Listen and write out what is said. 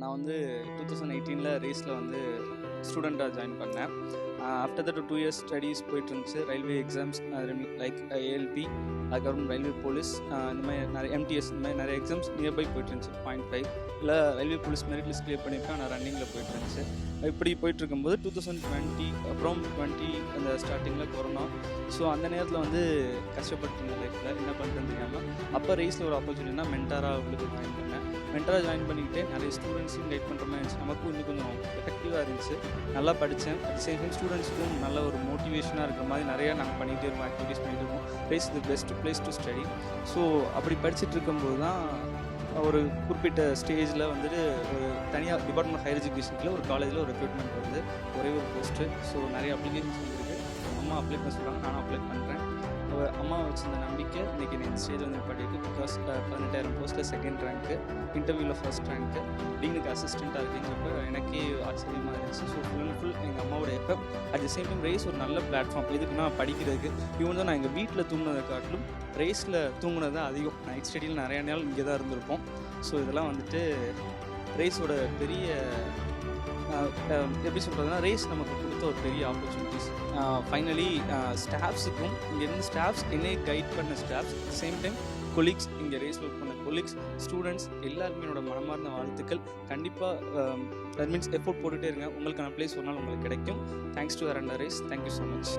நான் வந்து 2018 ரேஸில் வந்து ஸ்டூடெண்ட்டாக ஜாயின் பண்ணேன். ஆஃப்டர் தட் 2 இயர்ஸ் ஸ்டடீஸ் போயிட்டு இருந்துச்சு. ரயில்வே எக்ஸாம்ஸ் லைக் ஏஎல்பி, அதுக்கப்புறம் ரயில்வே போலீஸ், இந்த மாதிரி நிறைய எம்டிஎஸ், இந்த மாதிரி நிறைய எக்ஸாம்ஸ் நியர்பை போயிட்டு இருந்துச்சு. 0.5 இல்லை railway police merit list clear பண்ணியிருக்கேன். நான் ரன்னிங்கில் போயிட்டு இருந்துச்சு. இப்படி போயிட்டு இருக்கும்போது 2020 அப்புறம் 20 அந்த ஸ்டார்டிங்கில் கொரோனா. ஸோ அந்த நேரத்தில் வந்து கஷ்டப்பட்டு லைஃப்பில் என்ன பண்ணுறதுன்னு தெரியாமல் அப்போ ரேஸில் ஒரு ஆப்பர்ச்சுனிட்டினா மென்டாராக உங்களுக்கு ஜாயின் பண்ணேன். மென்டாராக ஜாயின் பண்ணிக்கிட்டு நிறைய ஸ்டூடெண்ட்ஸையும் கைட் பண்ணுற மாதிரி இருந்துச்சு. நமக்கும் இன்னும் கொஞ்சம் எஃபெக்டிவாக இருந்துச்சு. நல்லா படித்தேன். அட் சேம் டைம் ஸ்டூடெண்ட்ஸ்க்கும் நல்ல ஒரு மோட்டிவேஷனாக இருக்கிற மாதிரி நிறையா நாங்கள் பண்ணிகிட்டே இருக்கோம், ஆக்டிவிட்டீஸ் பண்ணிகிட்டு இருக்கோம். Race the best place to study. So அப்படி படிச்சுட்டு இருக்கும்போது தான் ஒரு குறிப்பிட்ட ஸ்டேஜில் வந்துட்டு ஒரு தனியாக டிபார்ட்மெண்ட் ஆஃப் ஹையர் எஜுகேஷனில் ஒரு காலேஜில் ஒரு ரெக்ரூட்மெண்ட் வருது, ஒரே ஒரு போஸ்ட்டு. ஸோ நிறைய அப்ளிகேஷன்ஸ் வந்துருக்கு. அம்மா அப்ளை பண்ண சொல்கிறாங்க, நானும் அப்ளை பண்ணுறேன். அம்மா வச்சிருந்த நம்பிக்கை இன்றைக்கி இந்த ஸ்டேஜ் வந்து படிட்டு பிகாஸ் 18,000 போஸ்ட்டில் செகண்ட் ரேங்க்கு, இன்டர்வியூவில் ஃபர்ஸ்ட் ரேங்க்கு, டீனுக்கு அசிஸ்டண்ட்டாக இருக்குங்கிறப்ப எனக்கே ஆச்சரியமாக இருந்துச்சு. ஸோ ஃபுல் எங்கள் அம்மாவோட effect. At the same time race ஒரு நல்ல பிளாட்ஃபார்ம் இதுக்குன்னா படிக்கிறதுக்கு. இவன் தான் நான் எங்கள் வீட்டில் தூங்கினதை காட்டிலும் ரேஸில் தூங்கினது தான் அதிகம். நைட் ஸ்டடியில் நிறைய நாள் இங்கே தான் இருந்திருப்போம். ஸோ இதெல்லாம் வந்துட்டு ரேஸோட பெரிய எப்படி சொல்கிறதுனா ரேஸ் நமக்கு கொடுத்த ஒரு பெரிய ஆப்பர்ச்சுனிட்டிஸ். ஃபைனலி ஸ்டாஃப்ஸுக்கும் இங்கேருந்து ஸ்டாஃப்ஸ் என்னையே கைட் பண்ண ஸ்டாஃப்ஸ், சேம் டைம் கொலீக்ஸ், இங்கே ரேஸ் ஒர்க் பண்ண கொலீக்ஸ், ஸ்டூடெண்ட்ஸ் எல்லாருமே என்னோட மனமார்ந்த வாழ்த்துக்கள். கண்டிப்பாக தட் மீன்ஸ் எஃபோர்ட் போட்டுகிட்டே இருங்க. உங்களுக்கான பிளேஸ் ஒரு நாள் உங்களுக்கு கிடைக்கும். Thanks to veranda race. Thank you so much.